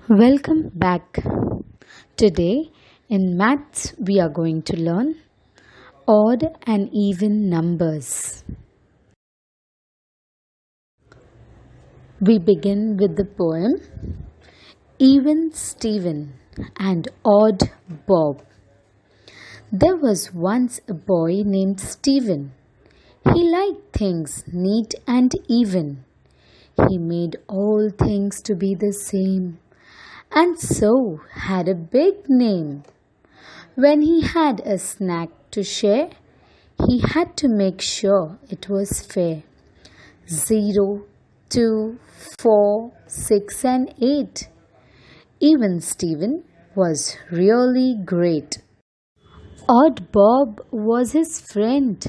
Welcome back. Today in maths we are going to learn odd and even numbers. We begin with the poem Even Stephen and Odd Bob. There was once a boy named Stephen. He liked things neat and even. He made all things to be the same, and so had a big name. When he had a snack to share, he had to make sure it was fair. 0, 2, 4, 6 and 8. Even Stephen was really great. Odd Bob was his friend,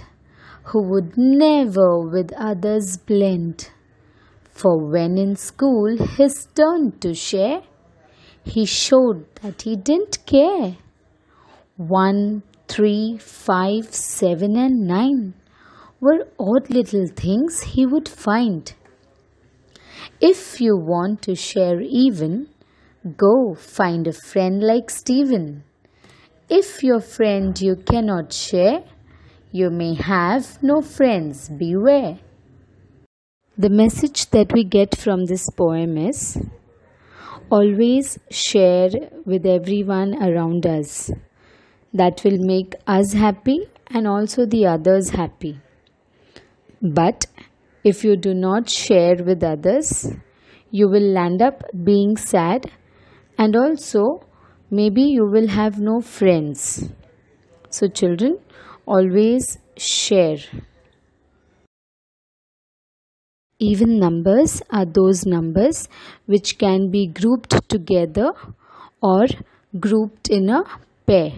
who would never with others blend. For when in school his turn to share, he showed that he didn't care. 1, 3, 5, 7 and 9 were odd little things he would find. If you want to share even, go find a friend like Stephen. If your friend you cannot share, you may have no friends, beware. The message that we get from this poem is always share with everyone around us. That will make us happy and also the others happy. But if you do not share with others, you will end up being sad and also maybe you will have no friends. So children, always share. Even numbers are those numbers which can be grouped together or grouped in a pair.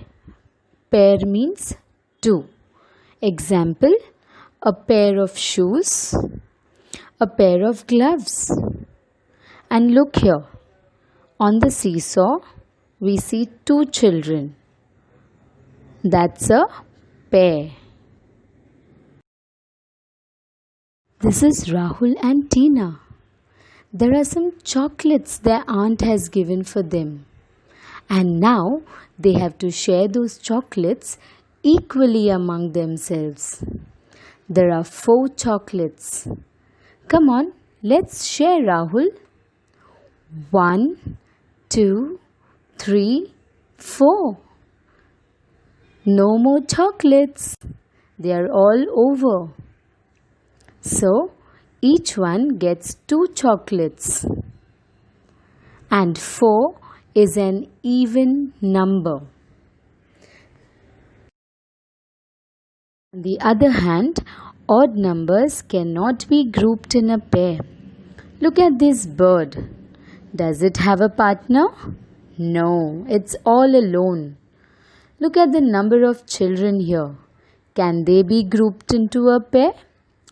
Pair means two. Example, a pair of shoes, a pair of gloves. And look here, on the seesaw, we see two children. That's a pair. This is Rahul and Tina. There are some chocolates their aunt has given for them. And now they have to share those chocolates equally among themselves. There are 4 chocolates. Come on, let's share, Rahul. 1, 2, 3, 4. No more chocolates. They are all over. So, each one gets 2 chocolates. And 4 is an even number. On the other hand, odd numbers cannot be grouped in a pair. Look at this bird. Does it have a partner? No, it's all alone. Look at the number of children here. Can they be grouped into a pair?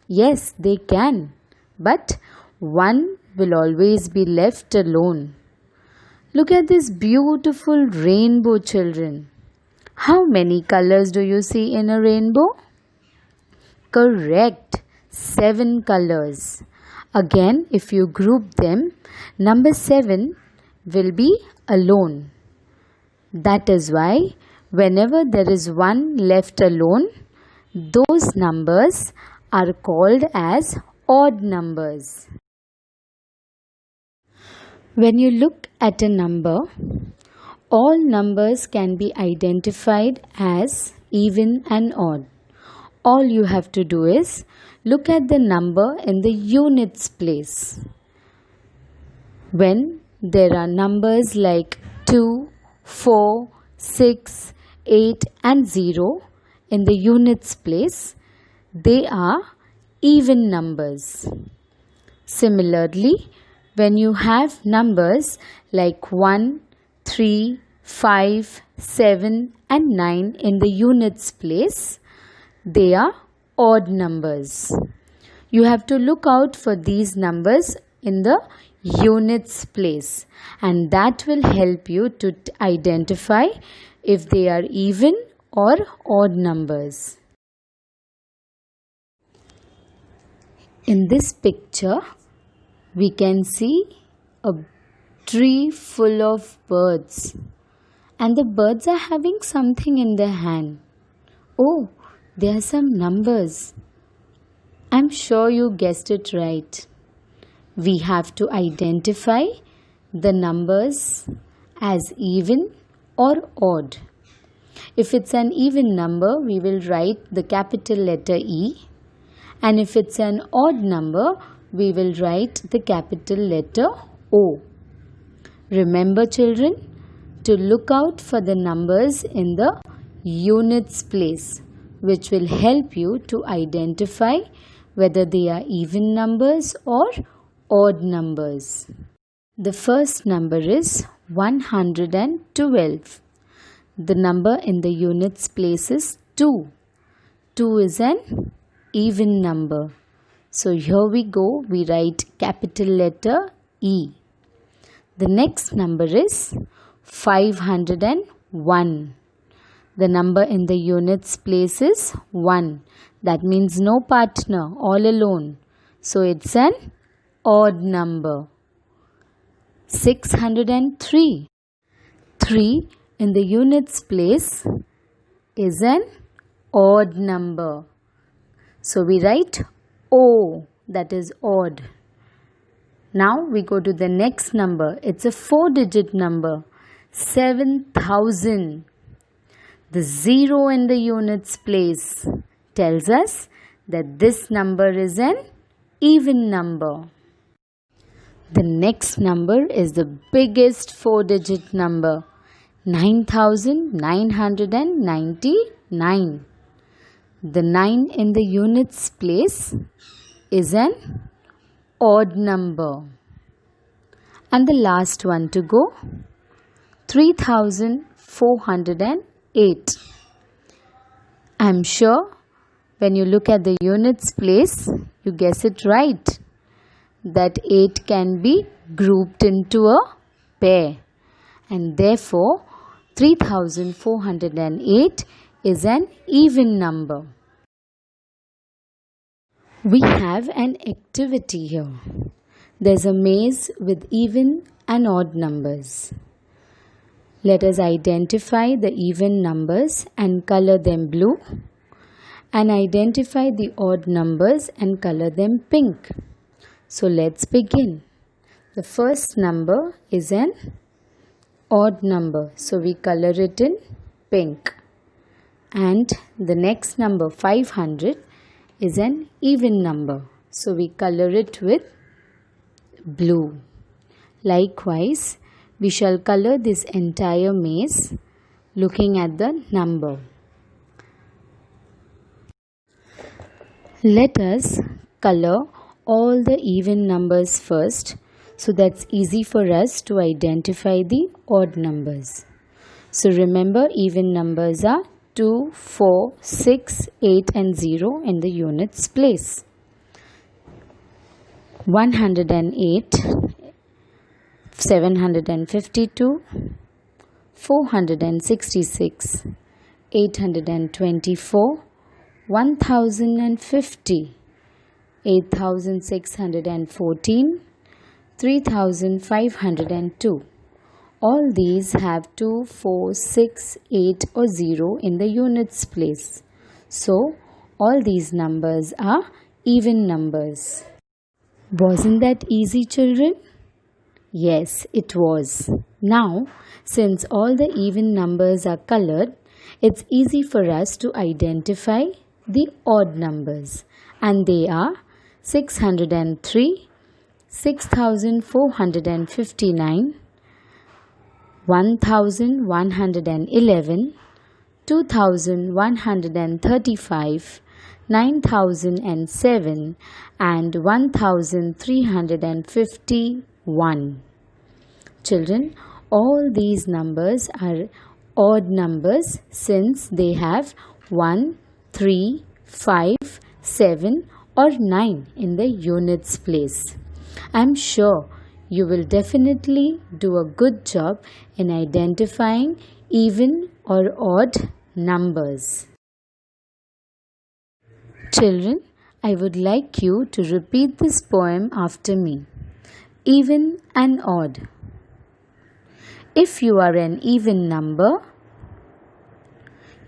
Yes, they can. But one will always be left alone. Look at this beautiful rainbow, children. How many colors do you see in a rainbow? Correct, 7 colors. Again, if you group them, number 7 will be alone. That is why whenever there is one left alone, those numbers are called as odd numbers. When you look at a number, all numbers can be identified as even and odd. All you have to do is look at the number in the units place. When there are numbers like 2, 4, 6, 8 and 0 in the units place, they are even numbers. Similarly, when you have numbers like 1, 3, 5, 7 and 9 in the units place, they are odd numbers. You have to look out for these numbers in the units place, and that will help you to identify if they are even or odd numbers. In this picture, we can see a tree full of birds, and the birds are having something in their hand. Oh, there are some numbers. I'm sure you guessed it right. We have to identify the numbers as even or odd. If it's an even number, we will write the capital letter E, and if it's an odd number, we will write the capital letter O. Remember, children, to look out for the numbers in the units place, which will help you to identify whether they are even numbers or odd numbers. The first number is 112. The number in the units place is 2. 2 is an even number. So here we go, we write capital letter E. The next number is 501. The number in the units place is 1. That means no partner, all alone. So it's an odd number. 603. 3 in the units place is an odd number. So we write O, that is odd. Now we go to the next number. It's a 4-digit number, 7,000. The 0 in the units place tells us that this number is an even number. The next number is the biggest 4-digit number, 9,999. The 9 in the units place is an odd number. And the last one to go, 3,408. I'm sure when you look at the units place, you guess it right, that 8 can be grouped into a pair, and therefore 3,408 is an even number. We have an activity here. There's a maze with even and odd numbers. Let us identify the even numbers and color them blue, and identify the odd numbers and color them pink. So let's begin. The first number is an odd number, so we color it in pink. And the next number, 500, is an even number, so we color it with blue. Likewise, we shall color this entire maze looking at the number. Let us color all the even numbers first, so that's easy for us to identify the odd numbers. So remember, even numbers are 2, 4, 6, 8 and 0 in the units place. 108, 752, 466, 824, 1050, 8614, 3502. All these have 2, 4, 6, 8 or 0 in the units place. So all these numbers are even numbers. Wasn't that easy, children? Yes, it was. Now, since all the even numbers are colored, it's easy for us to identify the odd numbers, and they are 603, 6,459, 1,111, 2,135, 9,007 and 1,351. Children, all these numbers are odd numbers since they have 1, 3, 5, 7 or 9 in the units place. I'm sure you will definitely do a good job in identifying even or odd numbers. Children, I would like you to repeat this poem after me. Even and odd. If you are an even number,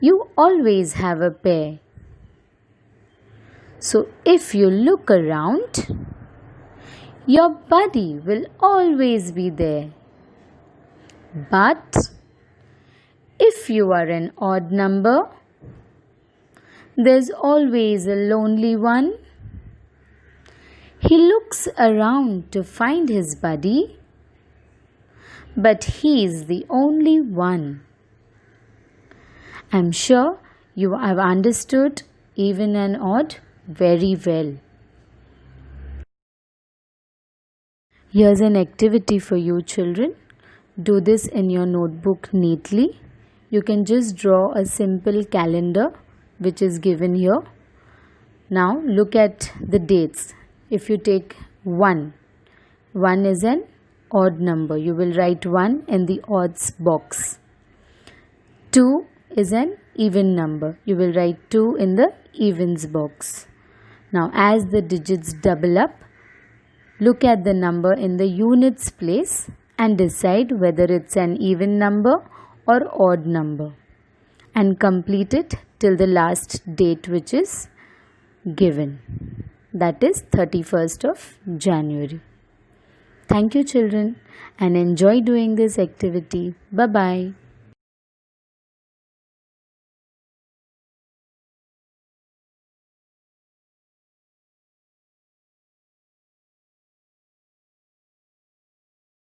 you always have a pair. So if you look around, your buddy will always be there. But if you are an odd number, there's always a lonely one. He looks around to find his buddy, but he is the only one. I'm sure you have understood even and odd very well. Here's an activity for you children. Do this in your notebook neatly. You can just draw a simple calendar which is given here. Now look at the dates. If you take 1 is an odd number. You will write 1 in the odds box. 2 is an even number. You will write 2 in the evens box. Now as the digits double up, look at the number in the units place and decide whether it's an even number or odd number, and complete it till the last date which is given, that is 31st of January. Thank you children, and enjoy doing this activity. Bye bye.